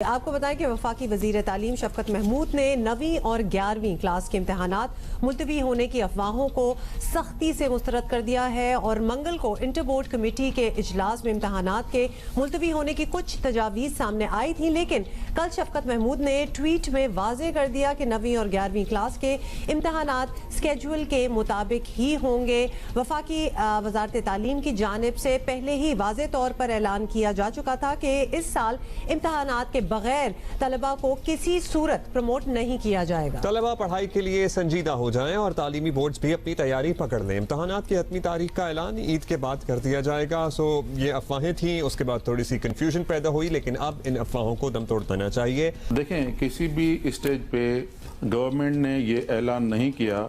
आपको बताएं कि वफाकी वजीर तालीम शफकत महमूद ने 9वीं और 11वीं क्लास के इम्तहानात मुलतवी होने की अफवाहों को सख्ती से मुस्तरद कर दिया है और मंगल को इंटर बोर्ड कमेटी के इजलास में इम्तहानात के मुलतवी होने की कुछ तजावीज़ सामने आई थी, लेकिन कल शफकत महमूद ने ट्वीट में वाजे कर दिया कि 9वीं और 11वीं क्लास के इम्तहानात स्केड्यूल के मुताबिक ही होंगे। वफाकी वजारत तालीम की जानिब से पहले ही वाजे तौर पर ऐलान किया जा चुका था कि इस साल इम्तहानात के बगैर तलबा को किसी सूरत प्रमोट नहीं किया जाएगा। तलबा पढ़ाई के लिए संजीदा हो जाएं और तालीमी बोर्ड्स भी अपनी तैयारी पकड़ लें। इम्तहानात की हतमी तारीख का ऐलान ईद के बाद कर दिया जाएगा। सो ये अफवाहें थी, उसके बाद थोड़ी सी कंफ्यूजन पैदा हुई, लेकिन अब इन अफवाहों को दम तोड़ देना चाहिए। देखें, किसी भी स्टेज पे गवर्नमेंट ने ये ऐलान नहीं किया,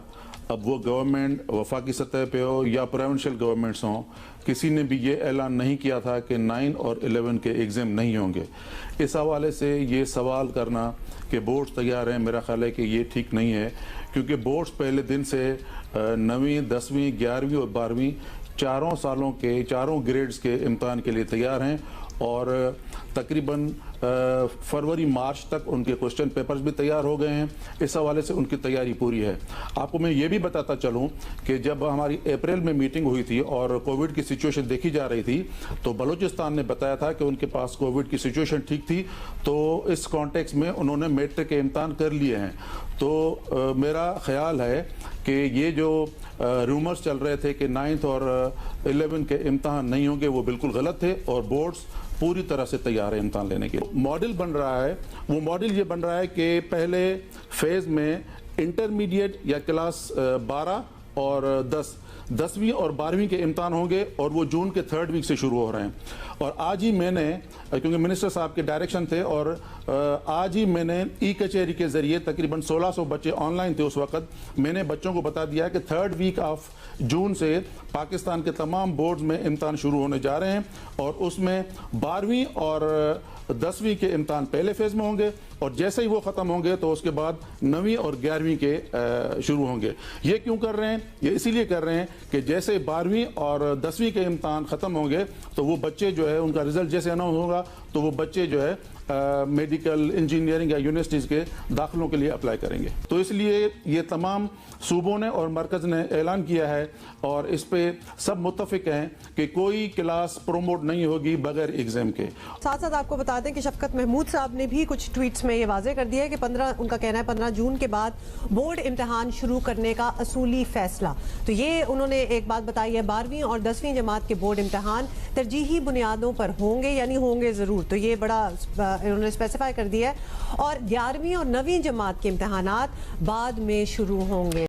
अब वो गवर्नमेंट वफाकी सतह पे हो या प्रोविंशियल गवर्नमेंट्स हों, किसी ने भी ये ऐलान नहीं किया था कि 9 और 11 के एग्ज़ाम नहीं होंगे। इस हवाले से ये सवाल करना कि बोर्ड्स तैयार हैं, मेरा ख्याल है कि ये ठीक नहीं है, क्योंकि बोर्ड्स पहले दिन से 9वीं, 10वीं, 11वीं और 12वीं चारों सालों के चारों ग्रेड्स के इम्तहान के लिए तैयार हैं और तकरीबन फरवरी मार्च तक उनके क्वेश्चन पेपर्स भी तैयार हो गए हैं। इस हवाले से उनकी तैयारी पूरी है। आपको मैं ये भी बताता चलूं कि जब हमारी अप्रैल में मीटिंग हुई थी और कोविड की सिचुएशन देखी जा रही थी, तो बलूचिस्तान ने बताया था कि उनके पास कोविड की सिचुएशन ठीक थी, तो इस कॉन्टेक्स्ट में उन्होंने मैट्रिक के इम्तहान कर लिए हैं। तो मेरा ख्याल है कि ये जो रूमर्स चल रहे थे कि 9th और 11 के इम्तहान नहीं होंगे, वो बिल्कुल गलत थे और बोर्ड्स पूरी तरह से तैयार है इम्तहान लेने के। मॉडल बन रहा है, वो मॉडल ये बन रहा है कि पहले फेज में इंटरमीडिएट या क्लास 12 और 10वीं और 12वीं के इम्तहान होंगे और वो जून के 3rd वीक से शुरू हो रहे हैं। और आज ही मैंने, क्योंकि मिनिस्टर साहब के डायरेक्शन थे, और आज ही मैंने ई कचहरी के जरिए तकरीबन 1600 बच्चे ऑनलाइन थे उस वक्त, मैंने बच्चों को बता दिया कि 3rd वीक ऑफ जून से पाकिस्तान के तमाम बोर्ड्स में इम्तहान शुरू होने जा रहे हैं और उसमें 12वीं और 10वीं के इम्तहान पहले फेज में होंगे और जैसे ही वो ख़त्म होंगे तो उसके बाद 9वीं और 11वीं के शुरू होंगे। ये क्यों कर रहे हैं? ये इसीलिए कर रहे हैं कि जैसे 12वीं और 10वीं के इम्तहान ख़त्म होंगे तो वो बच्चे जो है, उनका रिजल्ट जैसे अनाउंस होगा तो वो बच्चे जो है मेडिकल, इंजीनियरिंग या यूनिवर्सिटीज़ के दाखिलों के लिए अप्लाई करेंगे। तो इसलिए ये तमाम सूबों ने और मरकज़ ने ऐलान किया है और इस पे सब मुत्तफिक हैं कि कोई क्लास प्रोमोट नहीं होगी बगैर एग्जाम के। साथ साथ आपको बता दें कि शफकत महमूद साहब ने भी कुछ ट्वीट्स में ये वाजे कर दिया है कि 15, उनका कहना है 15 जून के बाद बोर्ड इम्तहान शुरू करने का असूली फैसला। तो ये उन्होंने एक बात बताई है, 12वीं और 10वीं जमात के बोर्ड इम्तहान तरजीही बुनियादों पर होंगे, यानी होंगे ज़रूर। तो ये बड़ा उन्होंने स्पेसिफाई कर दिया है और 11वीं और 9वीं जमात के इम्तहानात बाद में शुरू होंगे।